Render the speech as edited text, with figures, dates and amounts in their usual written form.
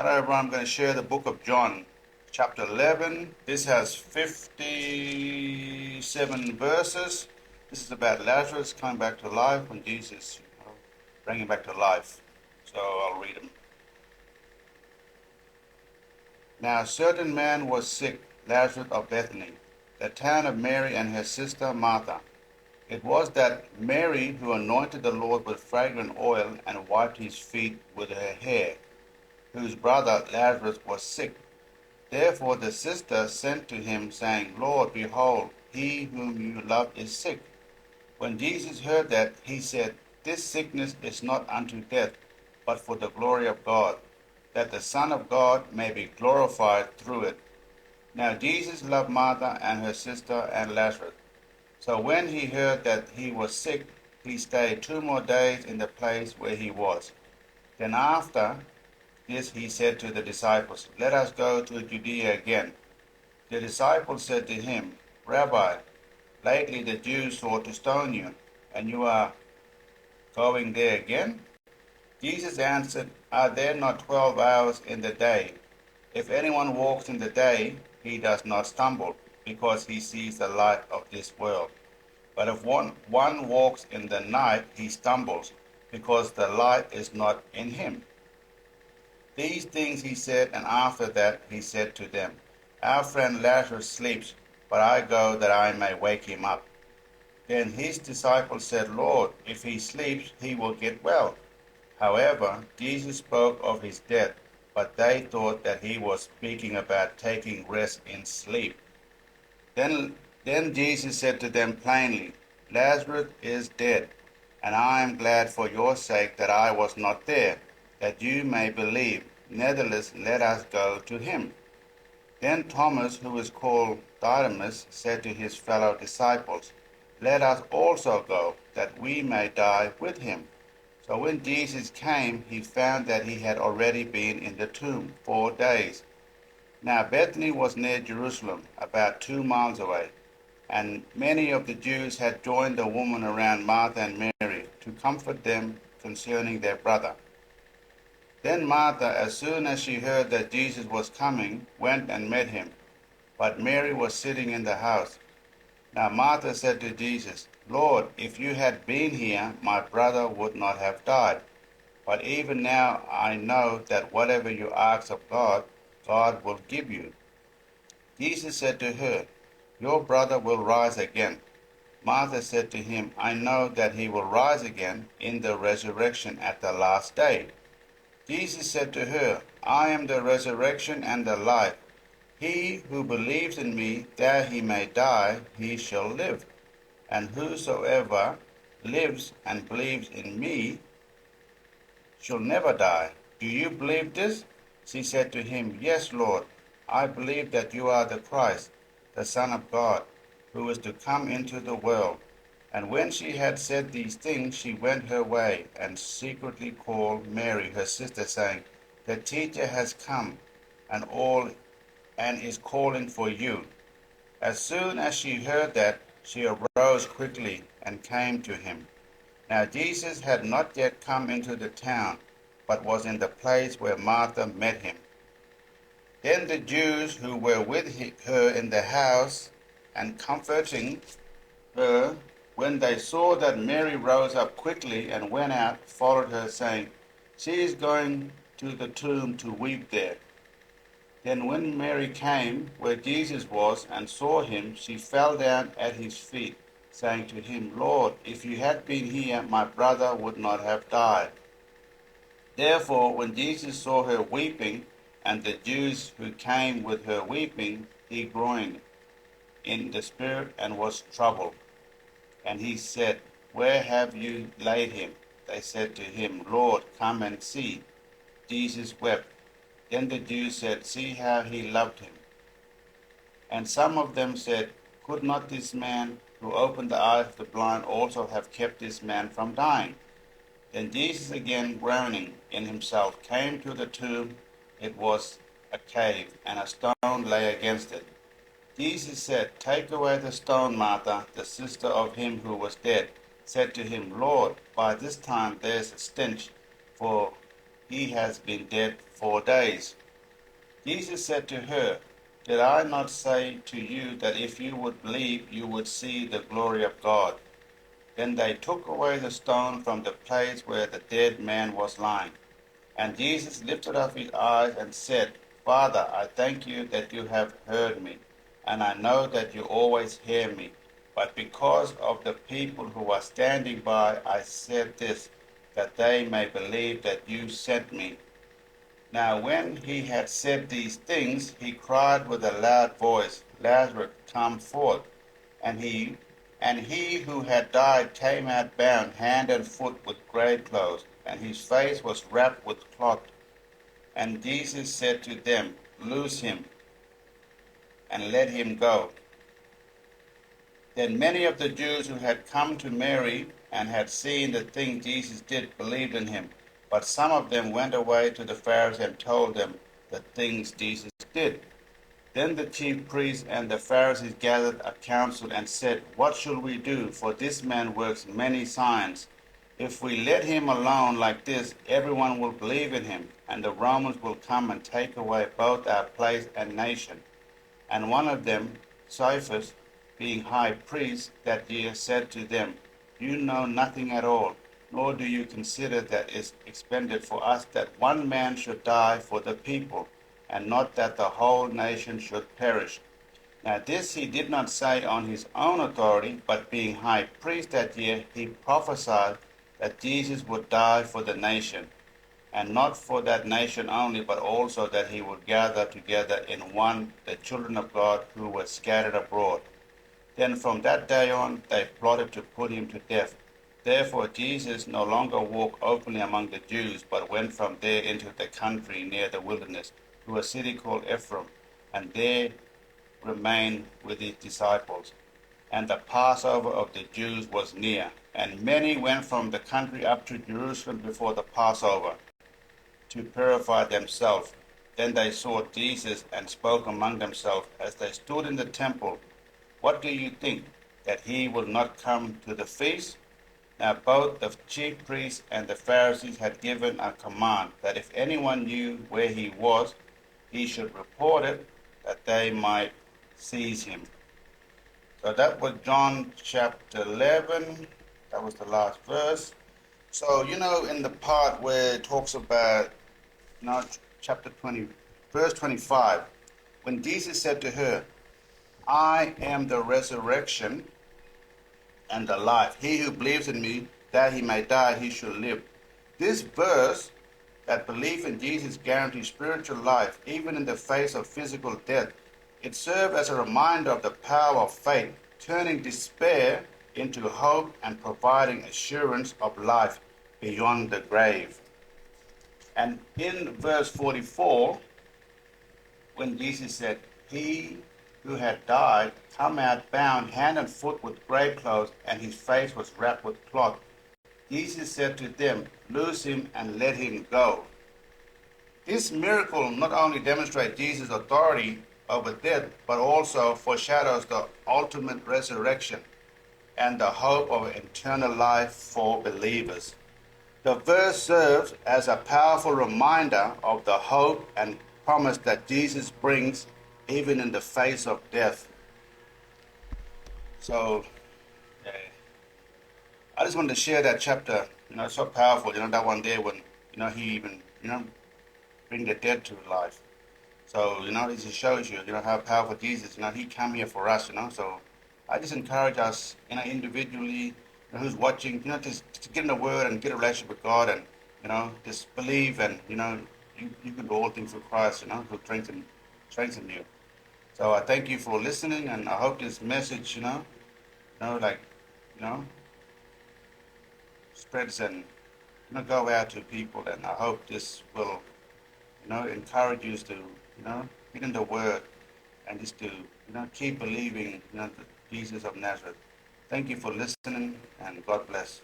Hello everyone, I'm going to share the book of John, chapter 11. This has 57 verses. This is about Lazarus coming back to life when Jesus bring him back to life. So I'll read them. Now a certain man was sick, Lazarus of Bethany, the town of Mary and her sister Martha. It was that Mary who anointed the Lord with fragrant oil and wiped his feet with her hair, whose brother Lazarus was sick. Therefore the sister sent to him, saying, Lord, behold, he whom you love is sick. When Jesus heard that, he said, This sickness is not unto death, but for the glory of God, that the Son of God may be glorified through it. Now Jesus loved Martha and her sister and Lazarus. So when he heard that he was sick, he stayed 2 more days in the place where he was. Then after this he said to the disciples, Let us go to Judea again. The disciples said to him, Rabbi, lately the Jews sought to stone you, and you are going there again? Jesus answered, Are there not 12 hours in the day? If anyone walks in the day, he does not stumble, because he sees the light of this world. But if one walks in the night, he stumbles, because the light is not in him. These things he said, and after that he said to them, Our friend Lazarus sleeps, but I go that I may wake him up. Then his disciples said, Lord, if he sleeps, he will get well. However, Jesus spoke of his death, but they thought that he was speaking about taking rest in sleep. Then Jesus said to them plainly, Lazarus is dead, and I am glad for your sake that I was not there, that you may believe. Nevertheless, let us go to him. Then Thomas, who is called Didymus, said to his fellow disciples, Let us also go, that we may die with him. So when Jesus came, he found that he had already been in the tomb 4 days. Now Bethany was near Jerusalem, about 2 miles away, and many of the Jews had joined the woman around Martha and Mary to comfort them concerning their brother. Then Martha, as soon as she heard that Jesus was coming, went and met him, but Mary was sitting in the house. Now Martha said to Jesus, Lord, if you had been here, my brother would not have died. But even now I know that whatever you ask of God, God will give you. Jesus said to her, Your brother will rise again. Martha said to him, I know that he will rise again in the resurrection at the last day. Jesus said to her, I am the resurrection and the life. He who believes in me, though he may die, he shall live. And whosoever lives and believes in me shall never die. Do you believe this? She said to him, Yes, Lord. I believe that you are the Christ, the Son of God, who is to come into the world. And when she had said these things, she went her way, and secretly called Mary, her sister, saying, The teacher has come, and is calling for you. As soon as she heard that, she arose quickly and came to him. Now Jesus had not yet come into the town, but was in the place where Martha met him. Then the Jews who were with her in the house and comforting her, when they saw that Mary rose up quickly and went out, followed her, saying, She is going to the tomb to weep there. Then when Mary came where Jesus was and saw him, she fell down at his feet, saying to him, Lord, if you had been here, my brother would not have died. Therefore, when Jesus saw her weeping, and the Jews who came with her weeping, he groaned in the spirit and was troubled. And he said, Where have you laid him? They said to him, Lord, come and see. Jesus wept. Then the Jews said, See how he loved him. And some of them said, Could not this man who opened the eyes of the blind also have kept this man from dying? Then Jesus, again groaning in himself, came to the tomb. It was a cave, and a stone lay against it. Jesus said, Take away the stone. Martha, the sister of him who was dead, said to him, Lord, by this time there is a stench, for he has been dead 4 days. Jesus said to her, Did I not say to you that if you would believe, you would see the glory of God? Then they took away the stone from the place where the dead man was lying. And Jesus lifted up his eyes and said, Father, I thank you that you have heard me, and I know that you always hear me. But because of the people who are standing by, I said this, that they may believe that you sent me. Now when he had said these things, he cried with a loud voice, Lazarus, come forth. And he who had died came out bound hand and foot with grave clothes, and his face was wrapped with cloth. And Jesus said to them, Loose him, and let him go. Then many of the Jews who had come to Mary and had seen the thing Jesus did believed in him. But some of them went away to the Pharisees and told them the things Jesus did. Then the chief priests and the Pharisees gathered a council and said, What shall we do? For this man works many signs. If we let him alone like this, everyone will believe in him, and the Romans will come and take away both our place and nation. And one of them, Ch11, being high priest that year, said to them, You know nothing at all, nor do you consider that it is expedient for us that one man should die for the people, and not that the whole nation should perish. Now this he did not say on his own authority, but being high priest that year, he prophesied that Jesus would die for the nation, and not for that nation only, but also that he would gather together in one the children of God who were scattered abroad. Then from that day on they plotted to put him to death. Therefore Jesus no longer walked openly among the Jews, but went from there into the country near the wilderness, to a city called Ephraim, and there remained with his disciples. And the Passover of the Jews was near, and many went from the country up to Jerusalem before the Passover, to purify themselves. Then they saw Jesus and spoke among themselves as they stood in the temple, What do you think, that he will not come to the feast? Now both the chief priests and the Pharisees had given a command that if anyone knew where he was, he should report it, that they might seize him. So that was John chapter 11. That was the last verse. So, in the part where it talks about, chapter 20, verse 25, when Jesus said to her, I am the resurrection and the life. He who believes in me, that he may die, he shall live. This verse, that belief in Jesus guarantees spiritual life, even in the face of physical death, it served as a reminder of the power of faith, turning despair into hope and providing assurance of life beyond the grave. And in verse 44, when Jesus said, He who had died come out bound hand and foot with grave clothes, and his face was wrapped with cloth, Jesus said to them, Loose him and let him go. This miracle not only demonstrates Jesus' authority over death, but also foreshadows the ultimate resurrection and the hope of eternal life for believers. The verse serves as a powerful reminder of the hope and promise that Jesus brings even in the face of death. So, I just wanted to share that chapter. It's so powerful. That one day when, he even, bring the dead to life. So, it just shows you, how powerful Jesus, he came here for us, So I just encourage us, individually, who's watching, just to get in the Word and get a relationship with God and, just believe and, you can do all things through Christ, who strengthen you. So I thank you for listening, and I hope this message, spreads and, go out to people, and I hope this will, encourage you to, get in the Word and just to, keep believing, the Jesus of Nazareth. Thank you for listening, and God bless.